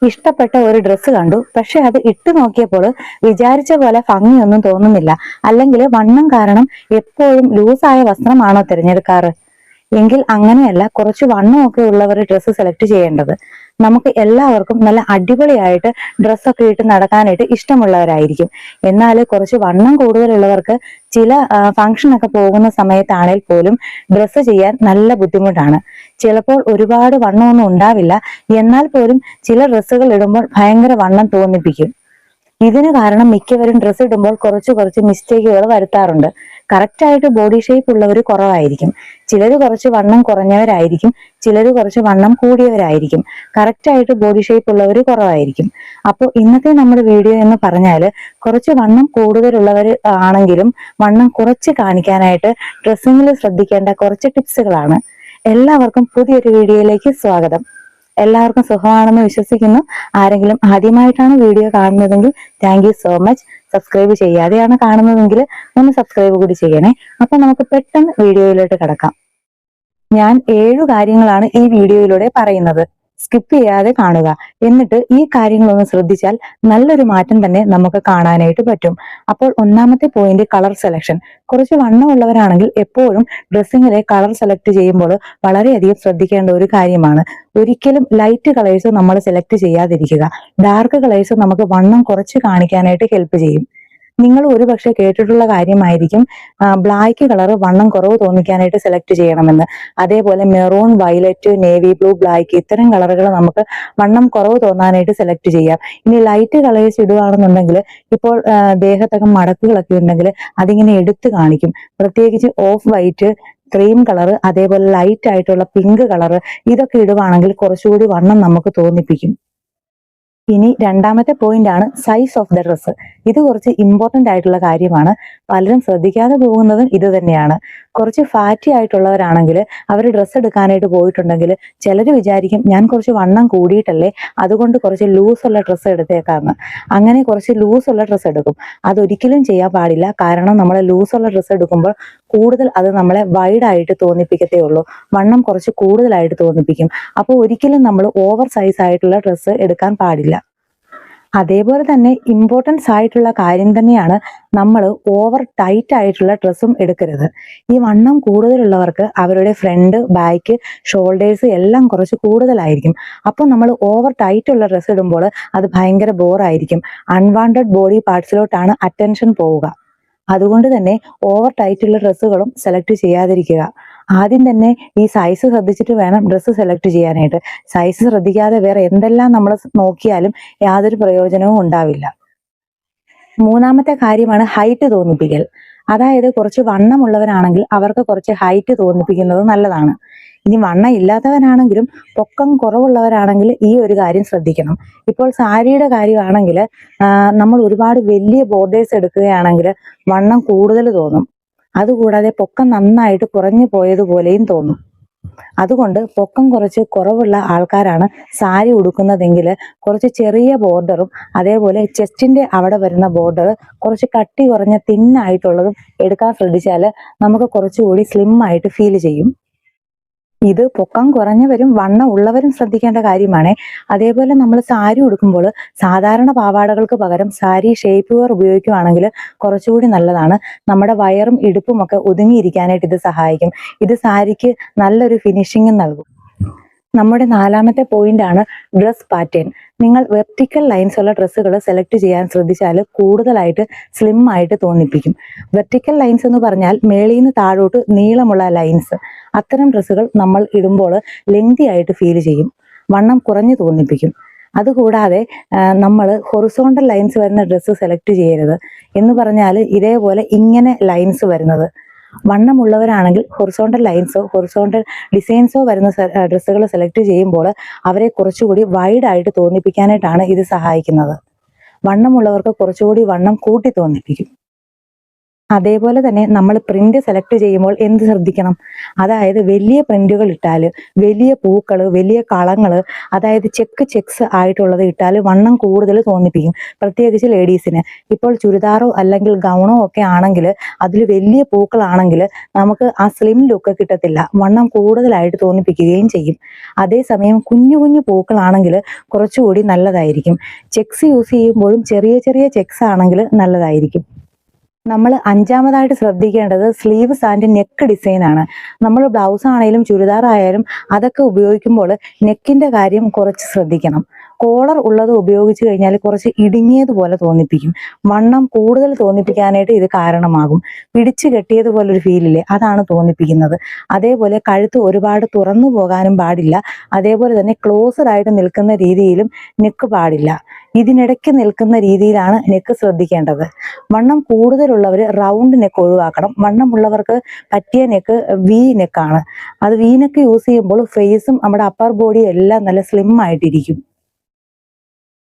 ഇഷ്ടപ്പെട്ട ഒരു ഡ്രസ്സ് കണ്ടു, പക്ഷെ അത് ഇട്ട് നോക്കിയപ്പോൾ വിചാരിച്ച പോലെ ഭംഗിയൊന്നും തോന്നുന്നില്ല. അല്ലെങ്കിൽ വണ്ണം കാരണം എപ്പോഴും ലൂസായ വസ്ത്രമാണോ തിരഞ്ഞെടുക്കാറ്? എങ്കിൽ അങ്ങനെയല്ല, കുറച്ച് വണ്ണമൊക്കെ ഉള്ളവർ ഡ്രസ്സ് സെലക്ട് ചെയ്യേണ്ടത്. നമുക്ക് എല്ലാവർക്കും നല്ല അടിപൊളിയായിട്ട് ഡ്രസ്സൊക്കെ ഇട്ട് നടക്കാനായിട്ട് ഇഷ്ടമുള്ളവരായിരിക്കും. എന്നാൽ കുറച്ച് വണ്ണം കൂടുതലുള്ളവർക്ക് ചില ഫംഗ്ഷനൊക്കെ പോകുന്ന സമയത്താണെങ്കിൽ പോലും ഡ്രസ്സ് ചെയ്യാൻ നല്ല ബുദ്ധിമുട്ടാണ്. ചിലപ്പോൾ ഒരുപാട് വണ്ണമൊന്നും ഉണ്ടാവില്ല, എന്നാൽ പോലും ചില ഡ്രസ്സുകൾ ഇടുമ്പോൾ ഭയങ്കര വണ്ണം തോന്നിപ്പിക്കും. ഇതിന് കാരണം മിക്കവരും ഡ്രസ്സ് ഇടുമ്പോൾ കുറച്ച് മിസ്റ്റേക്കുകൾ വരുത്താറുണ്ട്. കറക്റ്റായിട്ട് ബോഡി ഷേപ്പ് ഉള്ളവർ കുറവായിരിക്കും. ചിലർ കുറച്ച് വണ്ണം കുറഞ്ഞവരായിരിക്കും, ചിലർ കുറച്ച് വണ്ണം കൂടിയവരായിരിക്കും. കറക്റ്റായിട്ട് ബോഡി ഷേപ്പ് ഉള്ളവർ കുറവായിരിക്കും. അപ്പോൾ ഇന്നത്തെ നമ്മുടെ വീഡിയോ എന്ന് പറഞ്ഞാൽ കുറച്ച് വണ്ണം കൂടുതലുള്ളവർ ആണെങ്കിലും വണ്ണം കുറച്ച് കാണിക്കാനായിട്ട് ഡ്രസ്സിങ്ങിൽ ശ്രദ്ധിക്കേണ്ട കുറച്ച് ടിപ്സുകളാണ്. എല്ലാവർക്കും പുതിയൊരു വീഡിയോയിലേക്ക് സ്വാഗതം. എല്ലാവർക്കും സുഖമാണെന്ന് വിശ്വസിക്കുന്നു. ആരെങ്കിലും ആദ്യമായിട്ടാണ് വീഡിയോ കാണുന്നതെങ്കിൽ thank you so much. Subscribe ചെയ്യാതെയാണ് കാണുന്നതെങ്കിൽ ഒന്ന് സബ്സ്ക്രൈബ് കൂടി ചെയ്യണേ. അപ്പൊ നമുക്ക് പെട്ടെന്ന് വീഡിയോയിലോട്ട് കിടക്കാം. ഞാൻ 7 കാര്യങ്ങളാണ് ഈ വീഡിയോയിലൂടെ പറയുന്നത്. സ്കിപ്പ് ചെയ്യാതെ കാണുക. എന്നിട്ട് ഈ കാര്യങ്ങളൊന്ന് ശ്രദ്ധിച്ചാൽ നല്ലൊരു മാറ്റം തന്നെ നമുക്ക് കാണാനായിട്ട് പറ്റും. അപ്പോൾ ഒന്നാമത്തെ പോയിന്റ്, കളർ സെലക്ഷൻ. കുറച്ച് വണ്ണമുള്ളവരാണെങ്കിൽ എപ്പോഴും ഡ്രസ്സിങ്ങിലെ കളർ സെലക്ട് ചെയ്യുമ്പോൾ വളരെയധികം ശ്രദ്ധിക്കേണ്ട ഒരു കാര്യമാണ്. ഒരിക്കലും ലൈറ്റ് കളേഴ്സ് നമ്മൾ സെലക്ട് ചെയ്യാതിരിക്കുക. ഡാർക്ക് കളേഴ്സ് നമുക്ക് വണ്ണം കുറച്ച് കാണിക്കാനായിട്ട് ഹെൽപ്പ് ചെയ്യും. നിങ്ങൾ ഒരുപക്ഷെ കേട്ടിട്ടുള്ള കാര്യമായിരിക്കും ബ്ലാക്ക് കളർ വണ്ണം കുറവ് തോന്നിക്കാനായിട്ട് സെലക്ട് ചെയ്യണമെന്ന്. അതേപോലെ maroon, violet, navy blue, black ഇത്തരം കളറുകൾ നമുക്ക് വണ്ണം കുറവ് തോന്നാനായിട്ട് സെലക്ട് ചെയ്യാം. ഇനി ലൈറ്റ് കളേഴ്സ് ഇടുകയാണെന്നുണ്ടെങ്കിൽ ഇപ്പോൾ ദേഹത്തൊക്കെ മടക്കുകളൊക്കെ ഉണ്ടെങ്കിൽ അതിങ്ങനെ എടുത്തു കാണിക്കും. പ്രത്യേകിച്ച് ഓഫ് വൈറ്റ്, ക്രീം കളർ, അതേപോലെ ലൈറ്റ് ആയിട്ടുള്ള പിങ്ക് കളർ ഇതൊക്കെ ഇടുവാണെങ്കിൽ കുറച്ചുകൂടി വണ്ണം നമുക്ക് തോന്നിപ്പിക്കും. ഇനി രണ്ടാമത്തെ പോയിന്റ് ആണ് സൈസ് ഓഫ് ദ ഡ്രസ്സ്. ഇത് കുറച്ച് ഇമ്പോർട്ടന്റ് ആയിട്ടുള്ള കാര്യമാണ്. പലരും ശ്രദ്ധിക്കാതെ പോകുന്നതും ഇത് തന്നെയാണ്. കുറച്ച് ഫാറ്റി ആയിട്ടുള്ളവരാണെങ്കിൽ അവർ ഡ്രസ്സ് എടുക്കാനായിട്ട് പോയിട്ടുണ്ടെങ്കിൽ ചിലർ വിചാരിക്കും ഞാൻ കുറച്ച് വണ്ണം കൂടിയിട്ടല്ലേ, അതുകൊണ്ട് കുറച്ച് ലൂസുള്ള ഡ്രസ്സ് എടുത്തേക്കാന്ന്. അങ്ങനെ കുറച്ച് ലൂസുള്ള ഡ്രസ്സ് എടുക്കും. അതൊരിക്കലും ചെയ്യാൻ പാടില്ല. കാരണം നമ്മൾ ലൂസുള്ള ഡ്രസ്സ് എടുക്കുമ്പോൾ കൂടുതൽ അത് നമ്മളെ വൈഡായിട്ട് തോന്നിപ്പിക്കത്തേ ഉള്ളൂ. വണ്ണം കുറച്ച് കൂടുതലായിട്ട് തോന്നിപ്പിക്കും. അപ്പോൾ ഒരിക്കലും നമ്മൾ ഓവർ സൈസ് ആയിട്ടുള്ള ഡ്രസ്സ് എടുക്കാൻ പാടില്ല. അതേപോലെ തന്നെ ഇമ്പോർട്ടൻസ് ആയിട്ടുള്ള കാര്യം തന്നെയാണ് നമ്മൾ ഓവർ ടൈറ്റ് ആയിട്ടുള്ള ഡ്രസ്സും എടുക്കരുത്. ഈ വണ്ണം കൂടുതലുള്ളവർക്ക് അവരുടെ ഫ്രണ്ട്, ബാക്ക്, ഷോൾഡേഴ്സ് എല്ലാം കുറച്ച് കൂടുതലായിരിക്കും. അപ്പോൾ നമ്മൾ ഓവർ ടൈറ്റ് ഉള്ള ഡ്രസ്സ് ഇടുമ്പോൾ അത് ഭയങ്കര ബോറായിരിക്കും. അൺവാണ്ടഡ് ബോഡി പാർട്സിലോട്ടാണ് അറ്റൻഷൻ പോവുക. അതുകൊണ്ട് തന്നെ ഓവർ ടൈറ്റുള്ള ഡ്രസ്സുകളും സെലക്ട് ചെയ്യാതിരിക്കുക. ആദ്യം തന്നെ ഈ സൈസ് ശ്രദ്ധിച്ചിട്ട് വേണം ഡ്രസ്സ് സെലക്ട് ചെയ്യാനായിട്ട്. സൈസ് ശ്രദ്ധിക്കാതെ വേറെ എന്തെല്ലാം നമ്മൾ നോക്കിയാലും യാതൊരു പ്രയോജനവും ഉണ്ടാവില്ല. മൂന്നാമത്തെ കാര്യമാണ് ഹൈറ്റ് തോന്നിപ്പിക്കൽ. അതായത് കുറച്ച് വണ്ണമുള്ളവരാണെങ്കിൽ അവർക്ക് കുറച്ച് ഹൈറ്റ് തോന്നിപ്പിക്കുന്നത് നല്ലതാണ്. ഇനി വണ്ണം ഇല്ലാത്തവരാണെങ്കിലും പൊക്കം കുറവുള്ളവരാണെങ്കിൽ ഈ ഒരു കാര്യം ശ്രദ്ധിക്കണം. ഇപ്പോൾ സാരിയുടെ കാര്യമാണെങ്കിൽ നമ്മൾ ഒരുപാട് വലിയ ബോർഡേഴ്സ് എടുക്കുകയാണെങ്കിൽ വണ്ണം കൂടുതൽ തോന്നും. അതുകൂടാതെ പൊക്കം നന്നായിട്ട് കുറഞ്ഞു പോയതുപോലെയും തോന്നും. അതുകൊണ്ട് പൊക്കം കുറച്ച് കുറവുള്ള ആൾക്കാരാണ് സാരി ഉടുക്കുന്നതെങ്കിൽ കുറച്ച് ചെറിയ ബോർഡറും അതേപോലെ ചെസ്റ്റിന്റെ അവിടെ വരുന്ന ബോർഡർ കുറച്ച് കട്ടി കുറഞ്ഞ തിന്നായിട്ടുള്ളതും എടുക്കാൻ ശ്രദ്ധിച്ചാൽ നമുക്ക് കുറച്ചുകൂടി സ്ലിം ആയിട്ട് ഫീൽ ചെയ്യും. ഇത് പൊക്കം കുറഞ്ഞവരും വണ്ണം ഉള്ളവരും ശ്രദ്ധിക്കേണ്ട കാര്യമാണ്. അതേപോലെ നമ്മൾ സാരി ഉടുക്കുമ്പോൾ സാധാരണ പാവാടകൾക്ക് പകരം സാരി ഷേപ്പ് വെയർ ഉപയോഗിക്കുകയാണെങ്കിൽ കുറച്ചുകൂടി നല്ലതാണ്. നമ്മുടെ വയറും ഇടുപ്പും ഒക്കെ ഒതുങ്ങിയിരിക്കാനായിട്ട് ഇത് സഹായിക്കും. ഇത് സാരിക്ക് നല്ലൊരു ഫിനിഷിങ്ങും നൽകും. നമ്മുടെ നാലാമത്തെ പോയിന്റ് ആണ് ഡ്രസ് പാറ്റേൺ. നിങ്ങൾ വെർട്ടിക്കൽ ലൈൻസ് ഉള്ള ഡ്രസ്സുകൾ സെലക്ട് ചെയ്യാൻ ശ്രദ്ധിച്ചാൽ കൂടുതലായിട്ട് സ്ലിം ആയിട്ട് തോന്നിപ്പിക്കും. വെർട്ടിക്കൽ ലൈൻസ് എന്ന് പറഞ്ഞാൽ മേളിൽ നിന്ന് താഴോട്ട് നീളമുള്ള ലൈൻസ്. അത്തരം ഡ്രസ്സുകൾ നമ്മൾ ഇടുമ്പോൾ ലെങ്തി ആയിട്ട് ഫീൽ ചെയ്യും, വണ്ണം കുറഞ്ഞു തോന്നിപ്പിക്കും. അതുകൂടാതെ നമ്മൾ ഹൊറിസോണ്ടൽ ലൈൻസ് വരുന്ന ഡ്രസ്സ് സെലക്ട് ചെയ്യരുത്. എന്ന് പറഞ്ഞാൽ ഇതേപോലെ ഇങ്ങനെ ലൈൻസ് വരുന്നത്. വണ്ണമുള്ളവരാണെങ്കിൽ ഹൊറിസോണ്ടൽ ലൈൻസോ ഹൊറിസോണ്ടൽ ഡിസൈൻസോ വരുന്ന ഡ്രസ്സുകൾ സെലക്ട് ചെയ്യുമ്പോൾ അവരെ കുറച്ചുകൂടി വൈഡായിട്ട് തോന്നിപ്പിക്കാനായിട്ടാണ് ഇത് സഹായിക്കുന്നത്. വണ്ണമുള്ളവർക്ക് കുറച്ചുകൂടി വണ്ണം കൂട്ടി തോന്നിപ്പിക്കും. അതേപോലെ തന്നെ നമ്മൾ പ്രിന്റ് സെലക്ട് ചെയ്യുമ്പോൾ എന്ത് ശ്രദ്ധിക്കണം? അതായത് വലിയ പ്രിന്റുകൾ ഇട്ടാൽ, വലിയ പൂക്കള്, വലിയ കളങ്ങള്, അതായത് ചെക്സ് ആയിട്ടുള്ളത് ഇട്ടാൽ വണ്ണം കൂടുതൽ തോന്നിപ്പിക്കും. പ്രത്യേകിച്ച് ലേഡീസിന്. ഇപ്പോൾ ചുരിദാറോ അല്ലെങ്കിൽ ഗൗണോ ഒക്കെ ആണെങ്കിൽ അതിൽ വലിയ പൂക്കളാണെങ്കിൽ നമുക്ക് ആ സ്ലിം ലുക്ക് കിട്ടത്തില്ല, വണ്ണം കൂടുതലായിട്ട് തോന്നിപ്പിക്കുകയും ചെയ്യും. അതേസമയം കുഞ്ഞു കുഞ്ഞു പൂക്കളാണെങ്കിൽ കുറച്ചുകൂടി നല്ലതായിരിക്കും. ചെക്സ് യൂസ് ചെയ്യുമ്പോഴും ചെറിയ ചെറിയ ചെക്സ് ആണെങ്കിൽ നല്ലതായിരിക്കും. നമ്മൾ അഞ്ചാമതായിട്ട് ശ്രദ്ധിക്കേണ്ടത് സ്ലീവ്സ് ആൻഡ് നെക്ക് ഡിസൈൻ ആണ്. നമ്മൾ ബ്ലൗസ് ആണെങ്കിലും ചുരിദാർ ആയാലും അതൊക്കെ ഉപയോഗിക്കുമ്പോൾ നെക്കിന്റെ കാര്യം കുറച്ച് ശ്രദ്ധിക്കണം. കോളർ ഉള്ളത് ഉപയോഗിച്ച് കഴിഞ്ഞാൽ കുറച്ച് ഇടുങ്ങിയതുപോലെ തോന്നിപ്പിക്കും. വണ്ണം കൂടുതൽ തോന്നിപ്പിക്കാനായിട്ട് ഇത് കാരണമാകും. പിടിച്ചു കെട്ടിയതുപോലൊരു ഫീലില്ലേ, അതാണ് തോന്നിപ്പിക്കുന്നത്. അതേപോലെ കഴുത്ത് ഒരുപാട് തുറന്നു പോകാനും പാടില്ല. അതേപോലെ തന്നെ ക്ലോസ്ഡ് ആയിട്ട് നിൽക്കുന്ന രീതിയിലും നെക്ക് പാടില്ല. ഇതിനിടയ്ക്ക് നിൽക്കുന്ന രീതിയിലാണ് നെക്ക് ശ്രദ്ധിക്കേണ്ടത്. വണ്ണം കൂടുതലുള്ളവർ റൗണ്ട് നെക്ക് ഒഴിവാക്കണം. വണ്ണമുള്ളവർക്ക് പറ്റിയ നെക്ക് വി നെക്കാണ്. അത് വി നെക്ക് യൂസ് ചെയ്യുമ്പോൾ ഫേസും നമ്മുടെ അപ്പർ ബോഡിയും എല്ലാം നല്ല സ്ലിം ആയിട്ടിരിക്കും.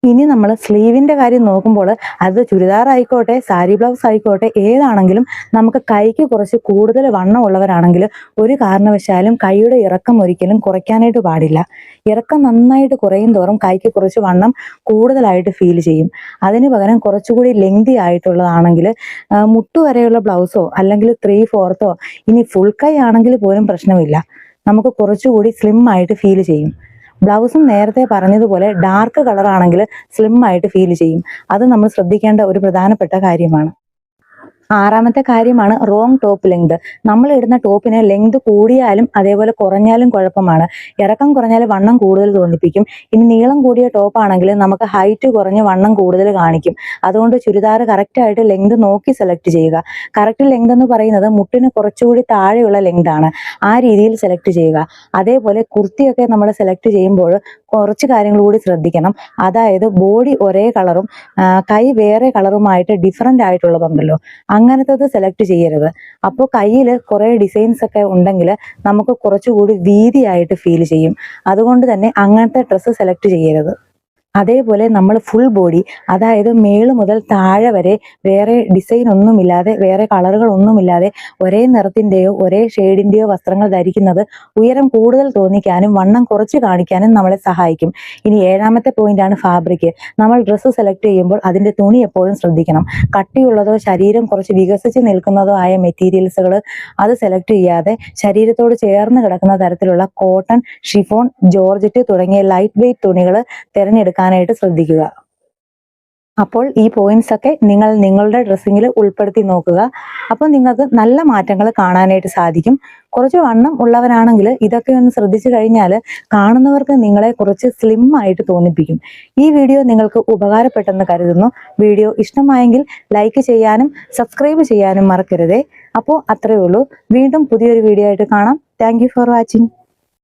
ഇനി നമ്മൾ സ്ലീവിന്റെ കാര്യം നോക്കുമ്പോൾ അത് ചുരിദാർ ആയിക്കോട്ടെ, സാരി ബ്ലൗസ് ആയിക്കോട്ടെ, ഏതാണെങ്കിലും നമുക്ക് കൈക്ക് കുറച്ച് കൂടുതൽ വണ്ണം ഉള്ളവരാണെങ്കിൽ ഒരു കാരണവശാലും കൈയുടെ ഇറക്കം ഒരിക്കലും കുറയ്ക്കാനായിട്ട് പാടില്ല. ഇറക്കം നന്നായിട്ട് കുറയും തോറും കൈക്ക് കുറച്ച് വണ്ണം കൂടുതലായിട്ട് ഫീൽ ചെയ്യും. അതിന് പകരം കുറച്ചുകൂടി ലെങ്തി ആയിട്ടുള്ളതാണെങ്കിൽ മുട്ടുവരെയുള്ള ബ്ലൗസോ അല്ലെങ്കിൽ 3/4 ഇനി ഫുൾ കൈ ആണെങ്കിൽ പോലും പ്രശ്നമില്ല, നമുക്ക് കുറച്ചുകൂടി സ്ലിം ആയിട്ട് ഫീൽ ചെയ്യും. ബ്ലൗസും നേരത്തെ പറഞ്ഞതുപോലെ ഡാർക്ക് കളർ ആണെങ്കിൽ സ്ലിം ആയിട്ട് ഫീൽ ചെയ്യും. അത് നമ്മൾ ശ്രദ്ധിക്കേണ്ട ഒരു പ്രധാനപ്പെട്ട കാര്യമാണ്. ആറാമത്തെ കാര്യമാണ് റോങ് ടോപ്പ് ലെങ്ത്. നമ്മൾ ഇടുന്ന ടോപ്പിന് ലെങ്ത് കൂടിയാലും അതേപോലെ കുറഞ്ഞാലും കുഴപ്പമാണ്. ഇറക്കം കുറഞ്ഞാൽ വണ്ണം കൂടുതൽ തോന്നിപ്പിക്കും. ഇനി നീളം കൂടിയ ടോപ്പ് ആണെങ്കിൽ നമുക്ക് ഹൈറ്റ് കുറഞ്ഞ് വണ്ണം കൂടുതൽ കാണിക്കും. അതുകൊണ്ട് ചുരിദാർ കറക്റ്റ് ആയിട്ട് ലെങ്ത് നോക്കി സെലക്ട് ചെയ്യുക. കറക്റ്റ് ലെങ്ത് എന്ന് പറയുന്നത് മുട്ടിന് കുറച്ചുകൂടി താഴെയുള്ള ലെങ്ത് ആണ്. ആ രീതിയിൽ സെലക്ട് ചെയ്യുക. അതേപോലെ കുർത്തിയൊക്കെ നമ്മൾ സെലക്ട് ചെയ്യുമ്പോൾ കുറച്ച് കാര്യങ്ങൾ കൂടി ശ്രദ്ധിക്കണം. അതായത് ബോഡി ഒരേ കളറും കൈ വേറെ കളറുമായിട്ട് ഡിഫറൻ്റ് ആയിട്ടുള്ളതുണ്ടല്ലോ, അങ്ങനത്തത് സെലക്ട് ചെയ്യരുത്. അപ്പോൾ കയ്യിൽ കുറേ ഡിസൈൻസ് ഒക്കെ ഉണ്ടെങ്കിൽ നമുക്ക് കുറച്ചുകൂടി വീതിയായിട്ട് ഫീൽ ചെയ്യും. അതുകൊണ്ട് തന്നെ അങ്ങനത്തെ ഡ്രസ്സ് സെലക്ട് ചെയ്യരുത്. അതേപോലെ നമ്മൾ ഫുൾ ബോഡി, അതായത് മേള് മുതൽ താഴെ വരെ വേറെ ഡിസൈൻ ഒന്നുമില്ലാതെ, വേറെ കളറുകൾ ഒന്നുമില്ലാതെ ഒരേ നിറത്തിൻ്റെയോ ഒരേ ഷെയ്ഡിൻ്റെയോ വസ്ത്രങ്ങൾ ധരിക്കുന്നത് ഉയരം കൂടുതൽ തോന്നിക്കാനും വണ്ണം കുറച്ച് കാണിക്കാനും നമ്മളെ സഹായിക്കും. ഇനി ഏഴാമത്തെ പോയിന്റാണ് ഫാബ്രിക്. നമ്മൾ ഡ്രസ്സ് സെലക്ട് ചെയ്യുമ്പോൾ അതിൻ്റെ തുണി എപ്പോഴും ശ്രദ്ധിക്കണം. കട്ടിയുള്ളതോ ശരീരം കുറച്ച് വികസിച്ച് നിൽക്കുന്നതോ ആയ മെറ്റീരിയൽസുകൾ അത് സെലക്ട് ചെയ്യാതെ ശരീരത്തോട് ചേർന്ന് കിടക്കുന്ന തരത്തിലുള്ള കോട്ടൺ, ഷിഫോൺ, ജോർജറ്റ് തുടങ്ങിയ ലൈറ്റ് വെയ്റ്റ് തുണികൾ തിരഞ്ഞെടുക്കാനായിട്ട് ശ്രദ്ധിക്കുക. അപ്പോൾ ഈ പോയിന്റ്സ് ഒക്കെ നിങ്ങൾ നിങ്ങളുടെ ഡ്രസ്സിങ്ങിൽ ഉൾപ്പെടുത്തി നോക്കുക. അപ്പോൾ നിങ്ങൾക്ക് നല്ല മാറ്റങ്ങൾ കാണാനായിട്ട് സാധിക്കും. കുറച്ച് വണ്ണം ഉള്ളവരാണെങ്കിൽ ഇതൊക്കെ ഒന്ന് ശ്രദ്ധിച്ചു കഴിഞ്ഞാൽ കാണുന്നവർക്ക് നിങ്ങളെ കുറച്ച് സ്ലിം ആയിട്ട് തോന്നിപ്പിക്കും. ഈ വീഡിയോ നിങ്ങൾക്ക് ഉപകാരപ്പെട്ടെന്ന് കരുതുന്നു. വീഡിയോ ഇഷ്ടമായെങ്കിൽ ലൈക്ക് ചെയ്യാനും സബ്സ്ക്രൈബ് ചെയ്യാനും മറക്കരുതേ. അപ്പോൾ അത്രയേ ഉള്ളൂ. വീണ്ടും പുതിയൊരു വീഡിയോ ആയിട്ട് കാണാം. Thank you for watching.